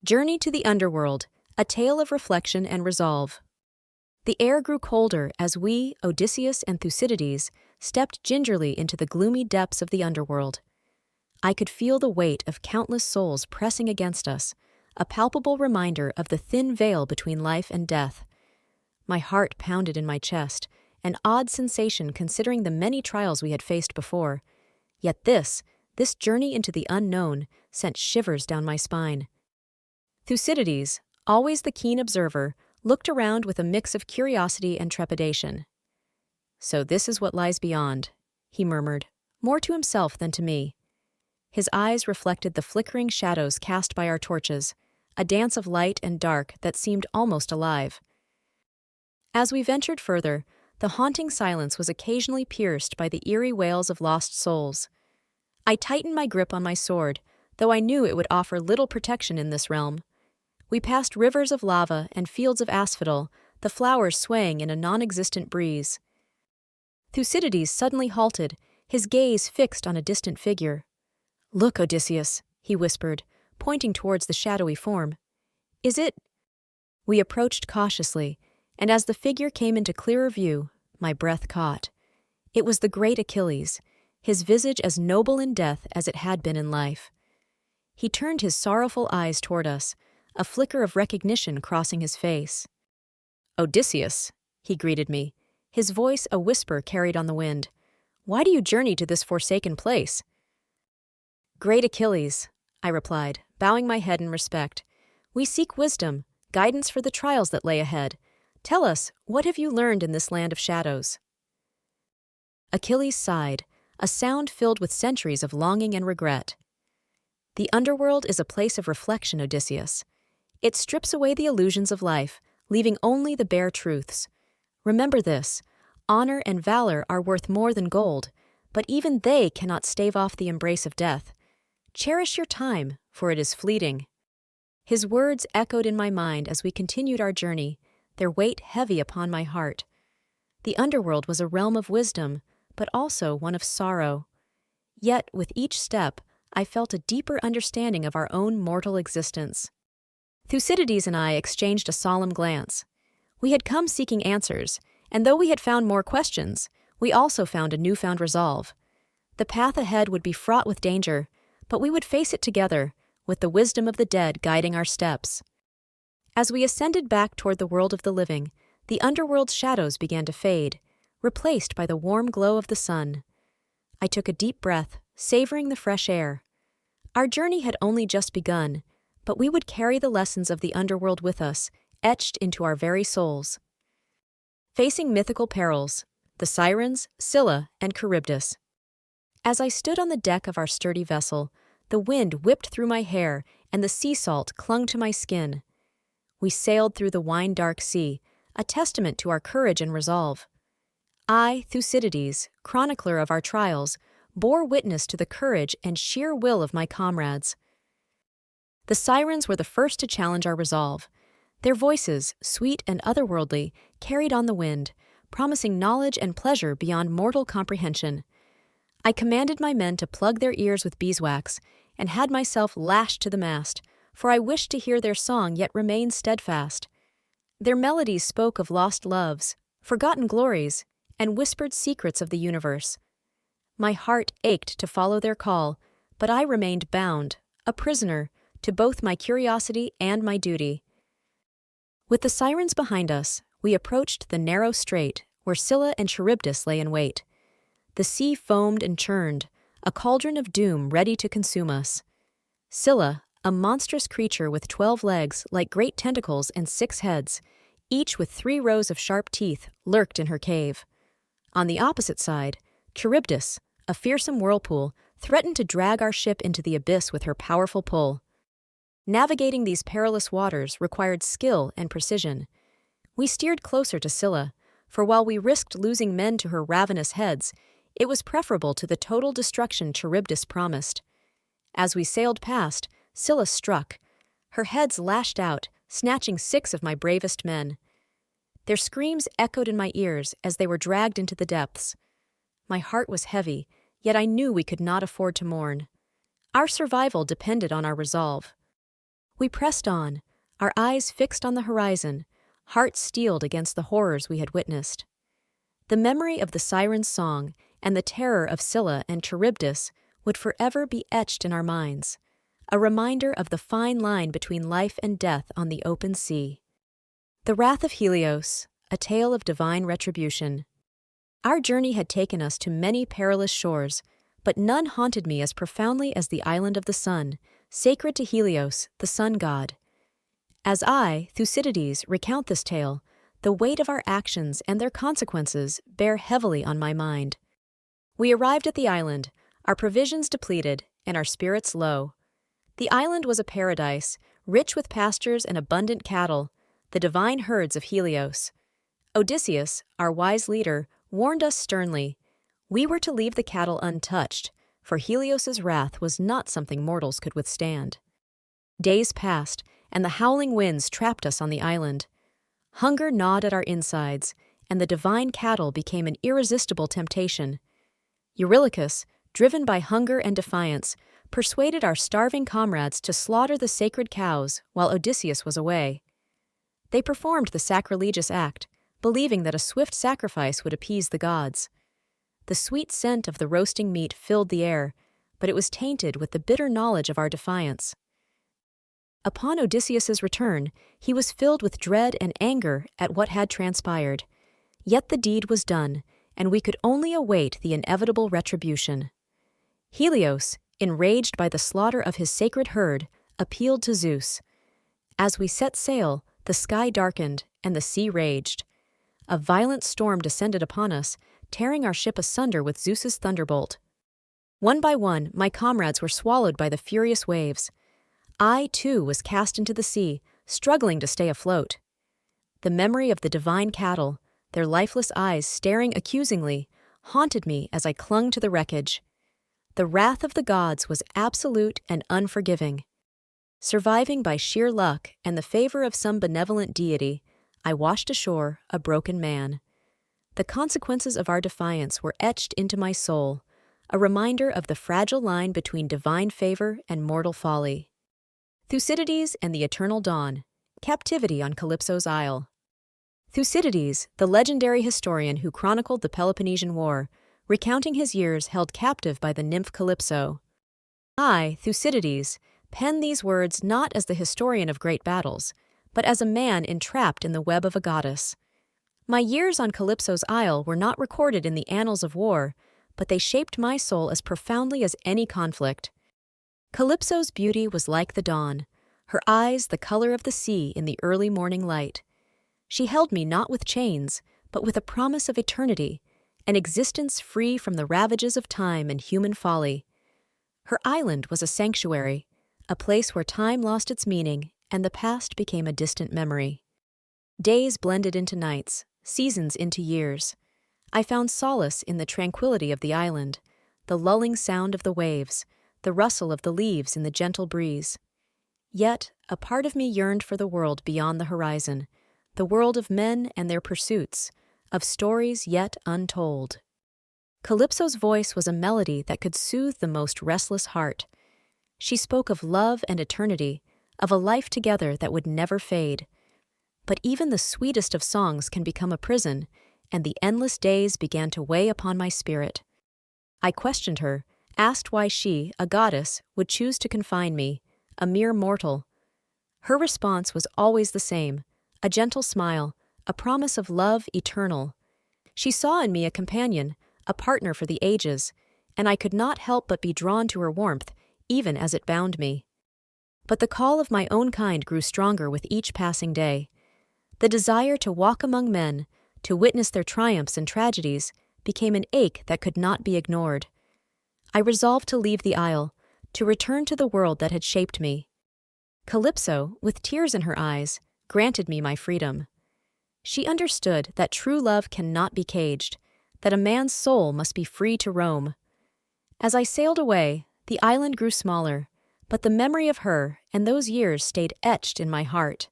Journey to the Underworld, a tale of reflection and resolve. The air grew colder as we, Odysseus and Thucydides, stepped gingerly into the gloomy depths of the underworld. I could feel the weight of countless souls pressing against us, a palpable reminder of the thin veil between life and death. My heart pounded in my chest, an odd sensation considering the many trials we had faced before. Yet this journey into the unknown, sent shivers down my spine. Thucydides, always the keen observer, looked around with a mix of curiosity and trepidation. "So this is what lies beyond," he murmured, more to himself than to me. His eyes reflected the flickering shadows cast by our torches, a dance of light and dark that seemed almost alive. As we ventured further, the haunting silence was occasionally pierced by the eerie wails of lost souls. I tightened my grip on my sword, though I knew it would offer little protection in this realm. We passed rivers of lava and fields of asphodel, the flowers swaying in a non-existent breeze. Thucydides suddenly halted, his gaze fixed on a distant figure. "Look, Odysseus," he whispered, pointing towards the shadowy form. "Is it—" We approached cautiously, and as the figure came into clearer view, my breath caught. It was the great Achilles, his visage as noble in death as it had been in life. He turned his sorrowful eyes toward us, a flicker of recognition crossing his face. "Odysseus," he greeted me, his voice a whisper carried on the wind. "Why do you journey to this forsaken place?" "Great Achilles," I replied, bowing my head in respect. "We seek wisdom, guidance for the trials that lay ahead. Tell us, what have you learned in this land of shadows?" Achilles sighed, a sound filled with centuries of longing and regret. "The underworld is a place of reflection, Odysseus. It strips away the illusions of life, leaving only the bare truths. Remember this, honor and valor are worth more than gold, but even they cannot stave off the embrace of death. Cherish your time, for it is fleeting." His words echoed in my mind as we continued our journey, their weight heavy upon my heart. The underworld was a realm of wisdom, but also one of sorrow. Yet, with each step, I felt a deeper understanding of our own mortal existence. Thucydides and I exchanged a solemn glance. We had come seeking answers, and though we had found more questions, we also found a newfound resolve. The path ahead would be fraught with danger, but we would face it together, with the wisdom of the dead guiding our steps. As we ascended back toward the world of the living, the underworld's shadows began to fade, replaced by the warm glow of the sun. I took a deep breath, savoring the fresh air. Our journey had only just begun, but we would carry the lessons of the underworld with us, etched into our very souls. Facing mythical perils, the Sirens, Scylla, and Charybdis. As I stood on the deck of our sturdy vessel, the wind whipped through my hair and the sea salt clung to my skin. We sailed through the wine-dark sea, a testament to our courage and resolve. I, Thucydides, chronicler of our trials, bore witness to the courage and sheer will of my comrades. The Sirens were the first to challenge our resolve. Their voices, sweet and otherworldly, carried on the wind, promising knowledge and pleasure beyond mortal comprehension. I commanded my men to plug their ears with beeswax, and had myself lashed to the mast, for I wished to hear their song yet remain steadfast. Their melodies spoke of lost loves, forgotten glories, and whispered secrets of the universe. My heart ached to follow their call, but I remained bound, a prisoner, to both my curiosity and my duty. With the Sirens behind us, we approached the narrow strait where Scylla and Charybdis lay in wait. The sea foamed and churned, a cauldron of doom ready to consume us. Scylla, a monstrous creature with 12 legs like great tentacles and 6 heads, each with 3 rows of sharp teeth, lurked in her cave. On the opposite side, Charybdis, a fearsome whirlpool, threatened to drag our ship into the abyss with her powerful pull. Navigating these perilous waters required skill and precision. We steered closer to Scylla, for while we risked losing men to her ravenous heads, it was preferable to the total destruction Charybdis promised. As we sailed past, Scylla struck. Her heads lashed out, snatching 6 of my bravest men. Their screams echoed in my ears as they were dragged into the depths. My heart was heavy, yet I knew we could not afford to mourn. Our survival depended on our resolve. We pressed on, our eyes fixed on the horizon, hearts steeled against the horrors we had witnessed. The memory of the siren's song and the terror of Scylla and Charybdis would forever be etched in our minds, a reminder of the fine line between life and death on the open sea. The Wrath of Helios, a tale of divine retribution. Our journey had taken us to many perilous shores, but none haunted me as profoundly as the island of the sun, sacred to Helios, the sun god. As I, Thucydides, recount this tale, the weight of our actions and their consequences bear heavily on my mind. We arrived at the island, our provisions depleted, and our spirits low. The island was a paradise, rich with pastures and abundant cattle, the divine herds of Helios. Odysseus, our wise leader, warned us sternly. We were to leave the cattle untouched, for Helios's wrath was not something mortals could withstand. Days passed, and the howling winds trapped us on the island. Hunger gnawed at our insides, and the divine cattle became an irresistible temptation. Eurylochus, driven by hunger and defiance, persuaded our starving comrades to slaughter the sacred cows while Odysseus was away. They performed the sacrilegious act, believing that a swift sacrifice would appease the gods. The sweet scent of the roasting meat filled the air, but it was tainted with the bitter knowledge of our defiance. Upon Odysseus's return, he was filled with dread and anger at what had transpired. Yet the deed was done, and we could only await the inevitable retribution. Helios, enraged by the slaughter of his sacred herd, appealed to Zeus. As we set sail, the sky darkened and the sea raged. A violent storm descended upon us, tearing our ship asunder with Zeus's thunderbolt. One by one, my comrades were swallowed by the furious waves. I, too, was cast into the sea, struggling to stay afloat. The memory of the divine cattle, their lifeless eyes staring accusingly, haunted me as I clung to the wreckage. The wrath of the gods was absolute and unforgiving. Surviving by sheer luck and the favor of some benevolent deity, I washed ashore a broken man. The consequences of our defiance were etched into my soul, a reminder of the fragile line between divine favor and mortal folly. Thucydides and the Eternal Dawn, Captivity on Calypso's Isle. Thucydides, the legendary historian who chronicled the Peloponnesian War, recounting his years held captive by the nymph Calypso. I, Thucydides, pen these words not as the historian of great battles, but as a man entrapped in the web of a goddess. My years on Calypso's Isle were not recorded in the annals of war, but they shaped my soul as profoundly as any conflict. Calypso's beauty was like the dawn, her eyes the color of the sea in the early morning light. She held me not with chains, but with a promise of eternity, an existence free from the ravages of time and human folly. Her island was a sanctuary, a place where time lost its meaning and the past became a distant memory. Days blended into nights, seasons into years. I found solace in the tranquility of the island, the lulling sound of the waves, the rustle of the leaves in the gentle breeze. Yet, a part of me yearned for the world beyond the horizon, the world of men and their pursuits, of stories yet untold. Calypso's voice was a melody that could soothe the most restless heart. She spoke of love and eternity, of a life together that would never fade. But even the sweetest of songs can become a prison, and the endless days began to weigh upon my spirit. I questioned her, asked why she, a goddess, would choose to confine me, a mere mortal. Her response was always the same, a gentle smile, a promise of love eternal. She saw in me a companion, a partner for the ages, and I could not help but be drawn to her warmth, even as it bound me. But the call of my own kind grew stronger with each passing day. The desire to walk among men, to witness their triumphs and tragedies, became an ache that could not be ignored. I resolved to leave the isle, to return to the world that had shaped me. Calypso, with tears in her eyes, granted me my freedom. She understood that true love cannot be caged, that a man's soul must be free to roam. As I sailed away, the island grew smaller, but the memory of her and those years stayed etched in my heart.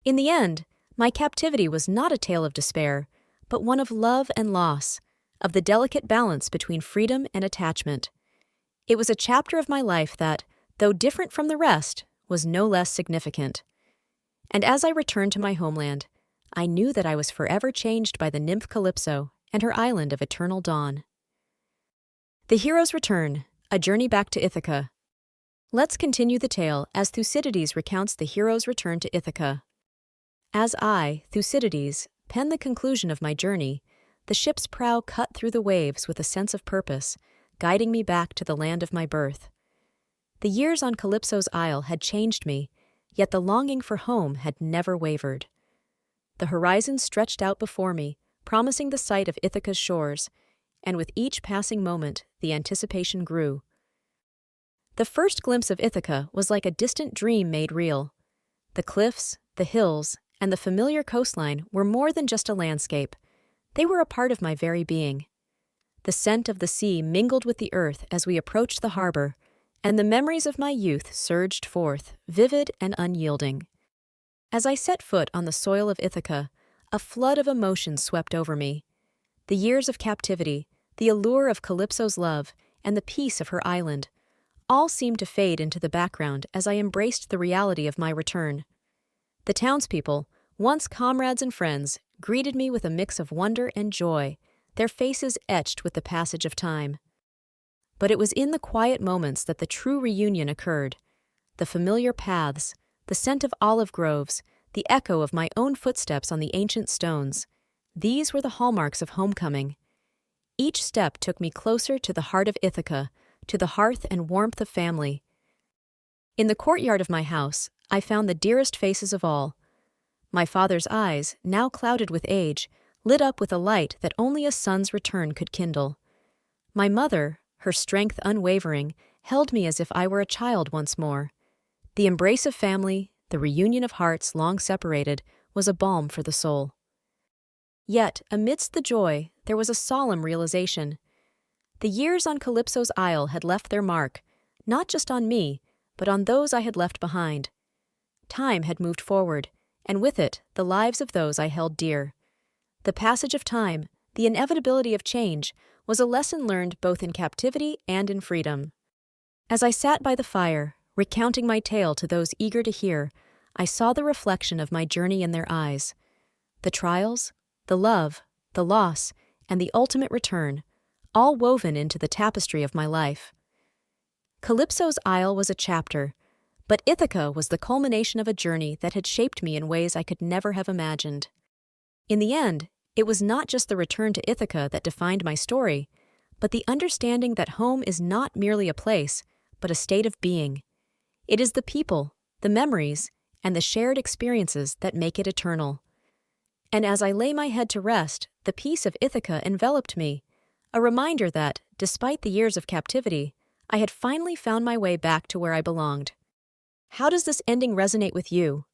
In the end, my captivity was not a tale of despair, but one of love and loss, of the delicate balance between freedom and attachment. It was a chapter of my life that, though different from the rest, was no less significant. And as I returned to my homeland, I knew that I was forever changed by the nymph Calypso and her island of eternal dawn. The Hero's Return, a journey back to Ithaca. Let's continue the tale as Thucydides recounts the hero's return to Ithaca. As I, Thucydides, pen the conclusion of my journey, the ship's prow cut through the waves with a sense of purpose, guiding me back to the land of my birth. The years on Calypso's isle had changed me, yet the longing for home had never wavered. The horizon stretched out before me, promising the sight of Ithaca's shores, and with each passing moment, the anticipation grew. The first glimpse of Ithaca was like a distant dream made real. The cliffs, the hills, and the familiar coastline were more than just a landscape. They were a part of my very being. The scent of the sea mingled with the earth as we approached the harbor, and the memories of my youth surged forth, vivid and unyielding. As I set foot on the soil of Ithaca, a flood of emotions swept over me. The years of captivity, the allure of Calypso's love, and the peace of her island, all seemed to fade into the background as I embraced the reality of my return. The townspeople, once comrades and friends, greeted me with a mix of wonder and joy, their faces etched with the passage of time. But it was in the quiet moments that the true reunion occurred. The familiar paths, the scent of olive groves, the echo of my own footsteps on the ancient stones, these were the hallmarks of homecoming. Each step took me closer to the heart of Ithaca, to the hearth and warmth of family. In the courtyard of my house, I found the dearest faces of all. My father's eyes, now clouded with age, lit up with a light that only a son's return could kindle. My mother, her strength unwavering, held me as if I were a child once more. The embrace of family, the reunion of hearts long separated, was a balm for the soul. Yet, amidst the joy, there was a solemn realization. The years on Calypso's isle had left their mark, not just on me, but on those I had left behind. Time had moved forward, and with it, the lives of those I held dear. The passage of time, the inevitability of change, was a lesson learned both in captivity and in freedom. As I sat by the fire, recounting my tale to those eager to hear, I saw the reflection of my journey in their eyes. The trials, the love, the loss, and the ultimate return, all woven into the tapestry of my life. Calypso's isle was a chapter, but Ithaca was the culmination of a journey that had shaped me in ways I could never have imagined. In the end, it was not just the return to Ithaca that defined my story, but the understanding that home is not merely a place, but a state of being. It is the people, the memories, and the shared experiences that make it eternal. And as I lay my head to rest, the peace of Ithaca enveloped me, a reminder that, despite the years of captivity, I had finally found my way back to where I belonged. How does this ending resonate with you?